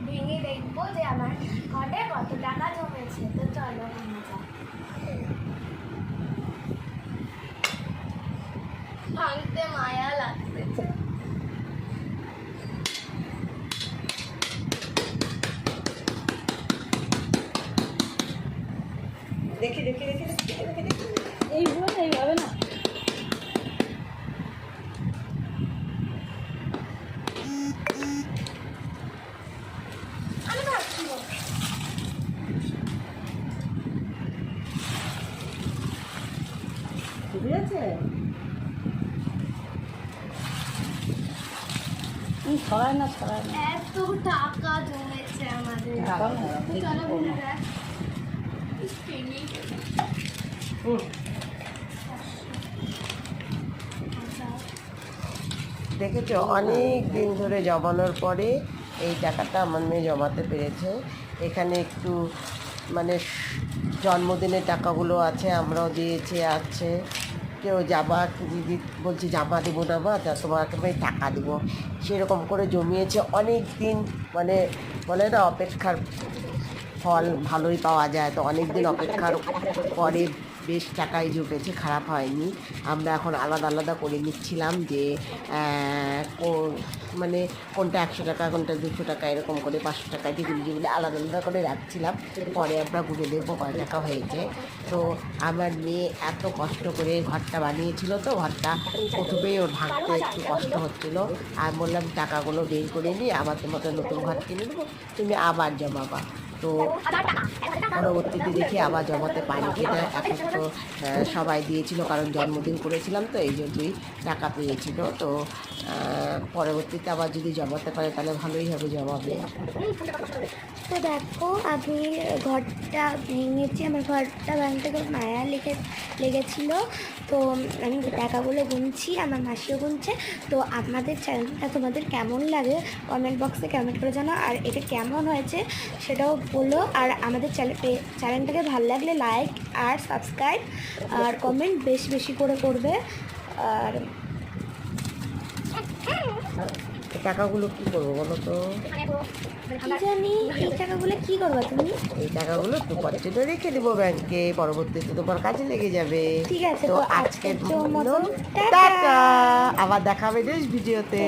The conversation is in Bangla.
ভেঙে দেখবো যে আমার ঘরে কত টাকা জমেছে। তো চলো ভাঙতে মায়া লাগতেছে। দেখি দেখি দেখি দেখি দেখি দেখি এইভাবে না আমি ভাবছি ঠিক আছে। ছড়ায় না এত টাকা জমেছে আমাদের। চলো ভেঙে দেখ। দেখেছো অনেক দিন ধরে জমানোর পরে এই টাকাটা আমার মেয়ে জমাতে পেরেছে। এখানে একটু মানে জন্মদিনের টাকাগুলো আছে, আমরাও দিয়েছি আছে। কেউ জামা দিদি বলছে জামা দেবো না মা, তা তোমাকে আমি টাকা দেবো, সেরকম করে জমিয়েছে অনেক দিন। মানে বলে না অপেক্ষার ফল ভালোই পাওয়া যায়, তো অনেক দিন অপেক্ষার পরে বেশ টাকাই জুটেছে, খারাপ হয়নি। আমরা এখন আলাদা আলাদা করে নিচ্ছিলাম যে মানে কোনটা 100 টাকা, কোনটা 200 টাকা, এরকম করে 500 টাকা যেগুলি আলাদা আলাদা করে রাখছিলাম। পরে আমরা গুনে দেখবো কয় টাকা হয়েছে। তো আমার মেয়ে এত কষ্ট করে ঘরটা বানিয়েছিল, তো ঘরটা প্রথমেই ওর ভাঙতে একটু কষ্ট হচ্ছিলো। আর বললাম টাকাগুলো বের করে নিয়ে আবার তোমাকে নতুন ঘর কিনে দেবো, তুমি আবার জমাবা। তো পরবর্তীতে দেখি আবার জমাতে পারি কিনা। এখন তো সবাই দিয়েছিল, কারণ জন্মদিন করেছিলাম তো এই জন্যই টাকা পেয়েছিল। তো পরবর্তীতে আবার যদি জমাতে পারে তাহলে ভালোই হবে, জমাবে। তো দেখো আমি ঘরটা ভেঙেছি, আমার ঘরটা ভাঙতে খুব মায়া লেগেছিলো। তো আমি টাকাগুলো গুনছি, আমার মাসিও গুনছে। তো আপনাদের চ্যানেলটা তোমাদের কেমন লাগে কমেন্ট বক্সে কমেন্ট করে জানাও, আর এটা কেমন হয়েছে সেটাও বলো। আর আমাদের চ্যানেলটাকে ভালো লাগলে লাইক আর সাবস্ক্রাইব আর কমেন্ট বেশি বেশি করে করবে। আর টাকাগুলো কি করবো বলো তো? কি জানি এই টাকাগুলো কি করবা তুমি? এই টাকাগুলো একটু পরে জন্য রেখে দেবো ব্যাংকে, পরবর্তীতে তোমার কাজে লেগে যাবে। ঠিক আছে, তো তো আজকের মতন টাটা, আবার দেখা হবে নেক্সট ভিডিওতে।